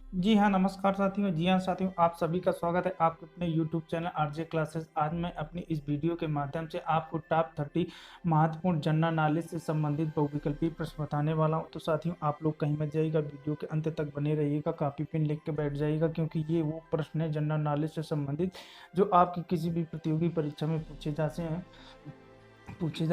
जी हाँ, नमस्कार साथियों। जी हाँ साथियों, आप सभी का स्वागत है आपके अपने यूट्यूब चैनल आरजे क्लासेस। आज मैं अपनी इस वीडियो के माध्यम से आपको टॉप 30 महत्वपूर्ण जनरल नॉलेज से संबंधित बहुविकल्पीय प्रश्न बताने वाला हूं। तो साथियों, आप लोग कहीं मत जाइएगा, वीडियो के अंत तक बने रहिएगा, कॉपी पेन लिख के बैठ जाइएगा, क्योंकि ये वो प्रश्न है जनरल नॉलेज से संबंधित जो आपकी किसी भी प्रतियोगी परीक्षा में पूछे जा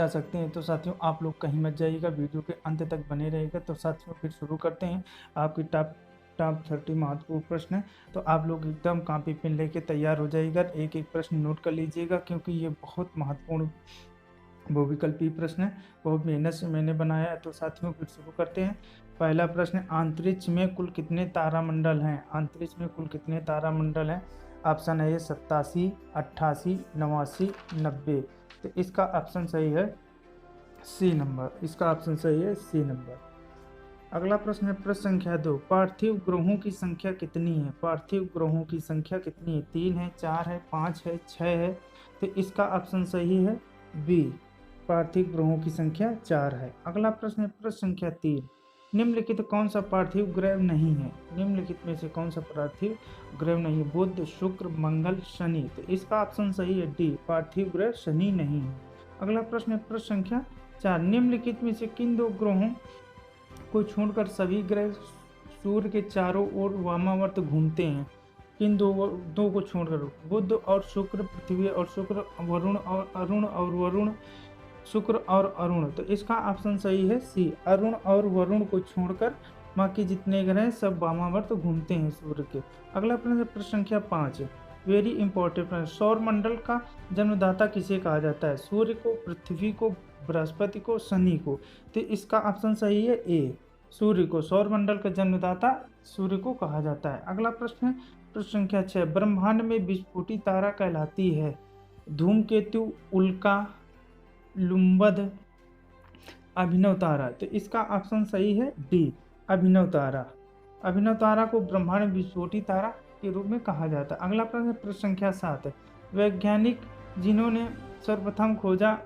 सकते हैं। तो साथियों, आप लोग कहीं मत जाइएगा, वीडियो के अंत तक बने रहेगा। तो साथियों, फिर शुरू करते हैं। आपकी टॉप टॉप 30 महत्वपूर्ण प्रश्न है, तो आप लोग एकदम कॉपी पेन लेके तैयार हो जाइएगा, एक एक प्रश्न नोट कर लीजिएगा, क्योंकि ये बहुत महत्वपूर्ण बहुविकल्पीय प्रश्न है। बहुत मेहनत से मैंने बनाया है। तो साथियों, फिर शुरू करते हैं। पहला प्रश्न है, अंतरिक्ष में कुल कितने तारामंडल हैं? अंतरिक्ष में कुल कितने तारामंडल हैं? ऑप्शन है 87, 88, 89, 90। तो इसका ऑप्शन सही है सी नंबर। इसका ऑप्शन सही है सी नंबर। अगला प्रश्न है, प्रश्न संख्या 2, पार्थिव ग्रहों की संख्या कितनी है? पार्थिव ग्रहों की संख्या कितनी है? 3 है, 4 है, 5 है, 6 है। तो इसका ऑप्शन सही है बी, पार्थिव ग्रहों की संख्या 4 है। अगला प्रश्न है, प्रश्न संख्या 3, निम्नलिखित कौन सा पार्थिव ग्रह नहीं है? निम्नलिखित में से कौन सा पार्थिव ग्रह नहीं है? बुध, शुक्र, मंगल, शनि। तो इसका ऑप्शन सही है डी, पार्थिव ग्रह शनि नहीं है। अगला प्रश्न है, प्रश्न संख्या 4, निम्नलिखित में से किन दो ग्रहों को छोड़कर सभी ग्रह सूर्य के चारों ओर वामावर्त घूमते हैं? किन दो को छोड़कर? बुध और शुक्र, पृथ्वी और शुक्र, वरुण और अरुण और वरुण, शुक्र और अरुण। तो इसका ऑप्शन सही है सी, अरुण और वरुण को छोड़कर बाकी जितने ग्रह सब वामावर्त घूमते हैं सूर्य के। अगला प्रश्न, प्रश्न संख्या 5, वेरी इंपॉर्टेंट प्रश्न, सौर मंडल का जन्मदाता किसे कहा जाता है? सूर्य को, पृथ्वी को, बृहस्पति को, शनि को। तो इसका ऑप्शन सही है ए, सूर्य को। सौर मंडल का जन्मदाता सूर्य को कहा जाता है। अगला प्रश्न है, प्रश्न संख्या 6, ब्रह्मांड में विस्फोटी तारा कहलाती है? धूमकेतु, उल्का, लुम्बद, अभिनव तारा। तो इसका ऑप्शन सही है डी, अभिनव तारा। अभिनव तारा को ब्रह्मांड में विस्फोटी तारा के रूप में कहा जाता है। अगला प्रश्न, प्रश्न संख्या 7, वैज्ञानिक जिन्होंने सर्वप्रथम खोजा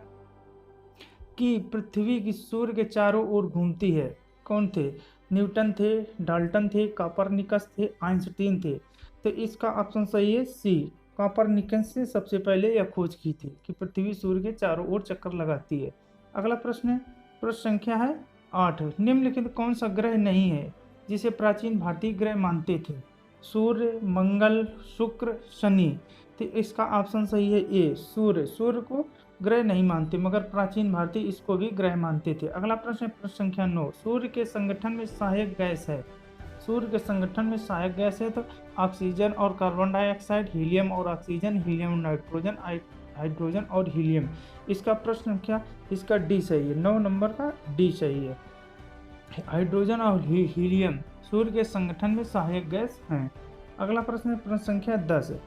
कि पृथ्वी की सूर्य के चारों ओर घूमती है, कौन थे? न्यूटन थे, डाल्टन थे, कॉपरनिकस थे, आइंस्टीन थे। तो इसका ऑप्शन सही है सी, कॉपरनिकस ने सबसे पहले यह खोज की थी कि पृथ्वी सूर्य के चारों ओर चक्कर लगाती है। अगला प्रश्न है, प्रश्न संख्या है 8, निम्नलिखित कौन सा ग्रह नहीं है जिसे प्राचीन भारतीय ग्रह मानते थे? सूर्य, मंगल, शुक्र, शनि। तो इसका ऑप्शन सही है ए, सूर्य। सूर्य को ग्रह नहीं मानते, मगर प्राचीन भारतीय इसको भी ग्रह मानते थे। अगला प्रश्न है, प्रश्न संख्या 9, सूर्य के संगठन में सहायक गैस है? सूर्य के संगठन में सहायक गैस है तो ऑक्सीजन और कार्बन डाइऑक्साइड, हीलियम और ऑक्सीजन, हीलियम और नाइट्रोजन, हाइड्रोजन और हीलियम। इसका प्रश्न संख्या, इसका डी सही है, 9 नंबर का डी सही है। हाइड्रोजन और हीलियम सूर्य के संगठन में सहायक गैस हैं। अगला प्रश्न है, प्रश्न संख्या 10,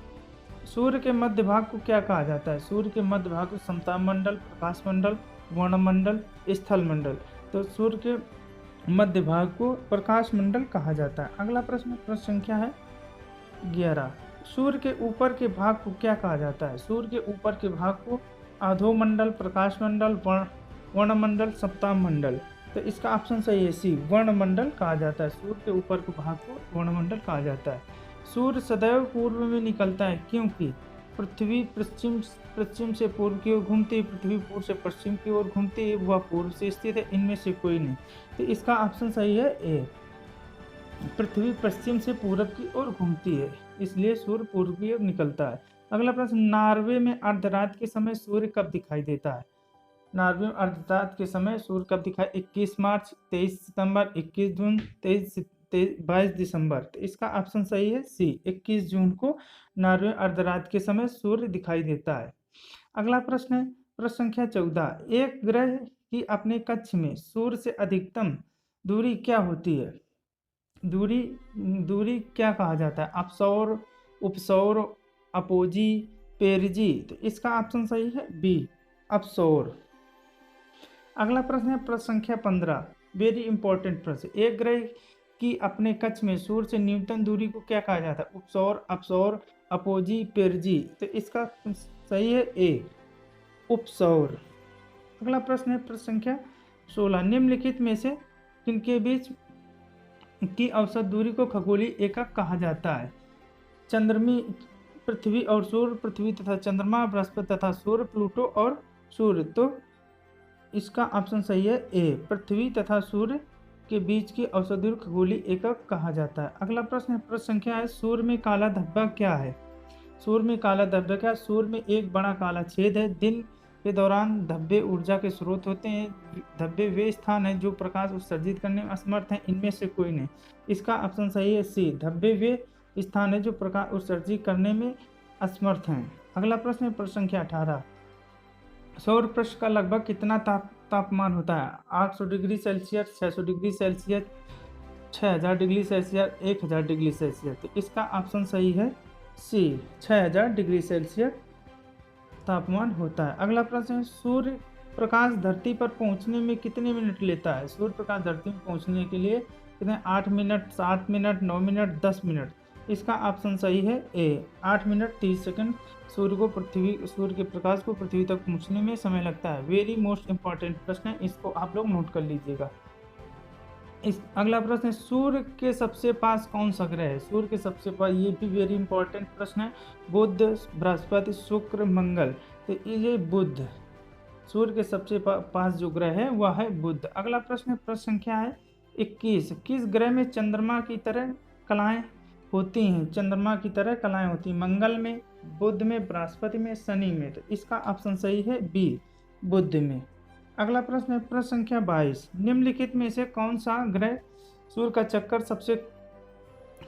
सूर्य के मध्य भाग को क्या कहा जाता है? सूर्य के मध्य भाग को समताप मंडल, प्रकाश मंडल, वर्णमंडल, स्थल मंडल। तो सूर्य के मध्य भाग को प्रकाश मंडल कहा जाता है। अगला प्रश्न, प्रश्न संख्या है 11, सूर्य के ऊपर के भाग को क्या कहा जाता है? सूर्य के ऊपर के भाग को अधोमंडल, प्रकाश मंडल, वर्णमंडल, सप्ताह मंडल। तो इसका ऑप्शन सही है सी, वर्णमंडल कहा जाता है। सूर्य के ऊपर के भाग को वर्णमंडल कहा जाता है। सूर्य सदैव पूर्व में निकलता है क्योंकि पृथ्वी पश्चिम पश्चिम से पूर्व की ओर घूमती है, पृथ्वी पूर्व से पश्चिम की ओर घूमती है, वह पूर्व से स्थित है, इनमें से कोई नहीं। तो इसका ऑप्शन सही है ए, पृथ्वी पश्चिम से पूर्व की ओर घूमती है, इसलिए सूर्य पूर्व की ओर निकलता है। अगला प्रश्न, नॉर्वे में अर्धरात के समय सूर्य कब दिखाई देता है? नॉर्वे में अर्धरात के समय सूर्य कब दिखाई? 21 मार्च, 23 सितंबर, 21 जून, 22 दिसंबर। तो इसका ऑप्शन सही है सी, 21 जून को नॉर्वे अर्धरात के समय सूर्य दिखाई देता है। अगला प्रश्न है, प्रश्न संख्या 14, एक ग्रह की अपने कक्ष में सूर्य से अधिकतम दूरी क्या होती है? दूरी दूरी क्या कहा जाता है? अपसौर, उपसौर, अपोजी, पेरिजी। तो इसका ऑप्शन सही है बी, अपसौर। अगला प्रश्न है, प्रश्न संख्या 15, वेरी इंपॉर्टेंट प्रश्न, एक ग्रह की अपने कक्ष में सूर्य से न्यूनतम दूरी को क्या कहा जाता है? उपसौर, अपसौर, अपोजी, पेरजी। तो इसका सही है ए, उपसौर। अगला प्रश्न है, प्रश्न संख्या 16, निम्नलिखित में से किनके बीच की औसत दूरी को खगोलीय एकक कहा जाता है? चंद्रमी, पृथ्वी और सूर्य, पृथ्वी तथा चंद्रमा, बृहस्पति तथा सूर्य, प्लूटो और सूर्य। तो इसका ऑप्शन सही है ए, पृथ्वी तथा सूर्य के बीच की औसत दूरी खगोलीय एकक कहा जाता है। अगला प्रश्न है, प्रश्न संख्या है, सूर्य में काला धब्बा क्या है? सूर्य में काला धब्बा क्या? सूर्य में एक बड़ा काला छेद है। दिन के दौरान धब्बे ऊर्जा के स्रोत होते हैं। धब्बे वे स्थान हैं जो प्रकाश उत्सर्जित करने में असमर्थ हैं, इनमें से कोई नहीं। इसका ऑप्शन सही है सी, धब्बे वे स्थान है जो प्रकाश उत्सर्जित करने में असमर्थ हैं। अगला प्रश्न है, प्रश्न संख्या 18, सौर पृष्ठ का लगभग कितना तापमान होता है? 800 degree Celsius, 600 degree Celsius, 6000 degree Celsius, 1000 degree Celsius. तो इसका ऑप्शन सही है सी, 6000 डिग्री सेल्सियस तापमान होता है। अगला प्रश्न है, सूर्य प्रकाश धरती पर पहुंचने में कितने मिनट लेता है? सूर्य प्रकाश धरती में पहुंचने के लिए कितने? 8 मिनट, 7 मिनट, 9 मिनट, 10 मिनट। इसका ऑप्शन सही है ए, 8 मिनट 30 सेकंड सूर्य के प्रकाश को पृथ्वी तक पहुंचने में समय लगता है। वेरी मोस्ट इंपॉर्टेंट प्रश्न है, इसको आप लोग नोट कर लीजिएगा। अगला प्रश्न है, सूर्य के सबसे पास कौन सा ग्रह है? सूर्य के सबसे पास, ये भी वेरी इंपॉर्टेंट प्रश्न है। बुध, बृहस्पति, शुक्र, मंगल। तो ये बुध, सूर्य के सबसे पास जो ग्रह है वह है बुध। अगला प्रश्न है, प्रश्न संख्या है 21, किस ग्रह में चंद्रमा की तरह कलाएं होती हैं? चंद्रमा की तरह कलाएं होती हैं। मंगल में, बुध में, बृहस्पति में, शनि में। तो इसका ऑप्शन सही है बी, बुध में। अगला प्रश्न है, प्रश्न संख्या 22, निम्नलिखित में से कौन सा ग्रह सूर्य का चक्कर सबसे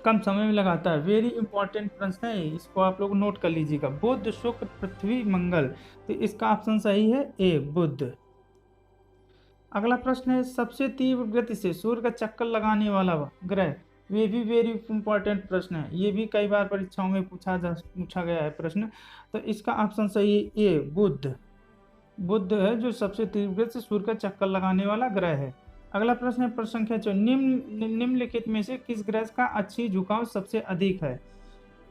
कम समय में लगाता है? वेरी इंपॉर्टेंट प्रश्न है, इसको आप लोग नोट कर लीजिएगा। बुध, शुक्र, पृथ्वी, मंगल। तो इसका ऑप्शन सही है ए, बुध। अगला प्रश्न है, सबसे तीव्र गति से सूर्य का चक्कर लगाने वाला ग्रह। ये भी वेरी इंपॉर्टेंट प्रश्न है, ये भी कई बार परीक्षाओं में पूछा गया है प्रश्न। तो इसका ऑप्शन सही है ए, बुध। बुध है जो सबसे तीव्र गति से सूर्य का चक्कर लगाने वाला ग्रह है। अगला प्रश्न है, प्रश्न संख्या 4, निम्नलिखित में से किस ग्रह का अक्षीय झुकाव सबसे अधिक है?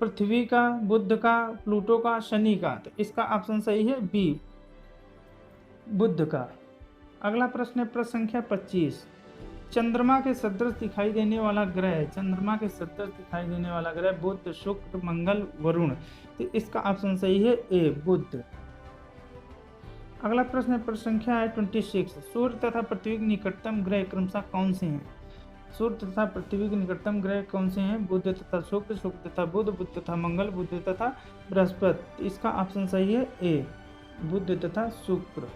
पृथ्वी का, बुध का, प्लूटो का, शनि का। तो इसका ऑप्शन सही है बी, बुध का। अगला प्रश्न है, प्रश्न संख्या 25, चंद्रमा के सदृश दिखाई देने वाला ग्रह। चंद्रमा के सदृश दिखाई देने वाला ग्रह बुध, शुक्र, मंगल, वरुण। तो इसका ऑप्शन सही है ए, बुध। अगला प्रश्न है, प्रश्न संख्या है 26, सूर्य तथा पृथ्वी के निकटतम ग्रह क्रमशः कौन से हैं? सूर्य तथा पृथ्वी के निकटतम ग्रह कौन से हैं? बुध तथा शुक्र, शुक्र तथा बुध, बुध तथा मंगल, बुध तथा बृहस्पति। इसका ऑप्शन सही है ए, बुध तथा शुक्र।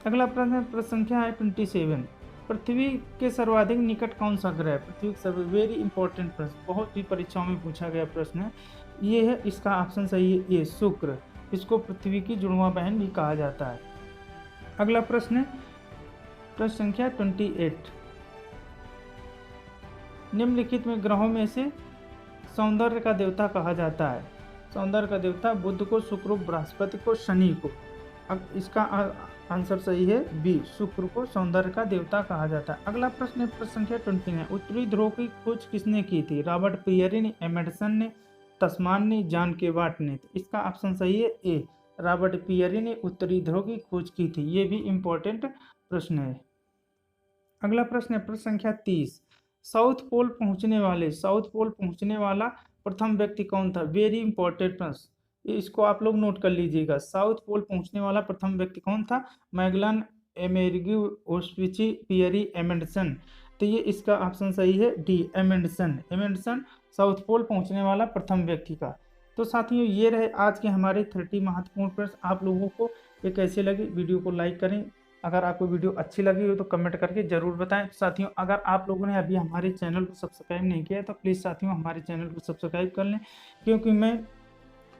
अगला प्रश्न है, प्रश्न संख्या है 27, पृथ्वी के सर्वाधिक निकट कौन सा ग्रह? पृथ्वी के वेरी इंपॉर्टेंट प्रश्न, बहुत ही परीक्षाओं में पूछा गया प्रश्न है ये है। इसका ऑप्शन सही है ए, शुक्र। इसको पृथ्वी की जुड़वा बहन भी कहा जाता है। अगला प्रश्न है, प्रश्न संख्या 28, निम्नलिखित में ग्रहों में से सौंदर्य का देवता कहा जाता है? सौंदर्य का देवता बुध को, शुक्र, बृहस्पति को, शनि को। अब इसका आंसर सही है बी, शुक्र को सौंदर्य का देवता कहा जाता है। अगला प्रश्न है, प्रश्न संख्या 29, उत्तरी ध्रुव की खोज किसने की थी? रॉबर्ट पियरी ने, एमंडसन ने, तस्मान ने, जॉन केवाट ने। तो इसका ऑप्शन सही है ए, रॉबर्ट पियरी ने उत्तरी ध्रुव की खोज की थी। ये भी इंपॉर्टेंट प्रश्न है। अगला प्रश्न है, प्रश्न संख्या 30, साउथ पोल पहुंचने वाला प्रथम व्यक्ति कौन था? वेरी इंपॉर्टेंट प्रश्न, इसको आप लोग नोट कर लीजिएगा। साउथ पोल पहुंचने वाला प्रथम व्यक्ति कौन था? मैगलन, अमेरिगो वेस्पुची, पियरी, एमंडसन। तो ये इसका ऑप्शन सही है डी, एमंडसन साउथ पोल पहुंचने वाला प्रथम व्यक्ति का। तो साथियों, ये रहे आज के हमारे 30 महत्वपूर्ण प्रश्न। आप लोगों को ये कैसे लगे? वीडियो को लाइक करें, अगर आपको वीडियो अच्छी लगी हो तो कमेंट करके ज़रूर बताएं। साथियों, अगर आप लोगों ने अभी हमारे चैनल को सब्सक्राइब नहीं किया है तो प्लीज़ साथियों हमारे चैनल को सब्सक्राइब कर लें, क्योंकि मैं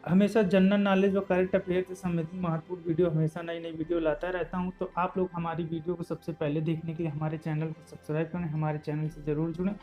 हमेशा जनरल नॉलेज और करंट अफेयर से संबंधित महत्वपूर्ण वीडियो, हमेशा नई नई वीडियो लाता रहता हूं। तो आप लोग हमारी वीडियो को सबसे पहले देखने के लिए हमारे चैनल को सब्सक्राइब करें, हमारे चैनल से ज़रूर जुड़ें।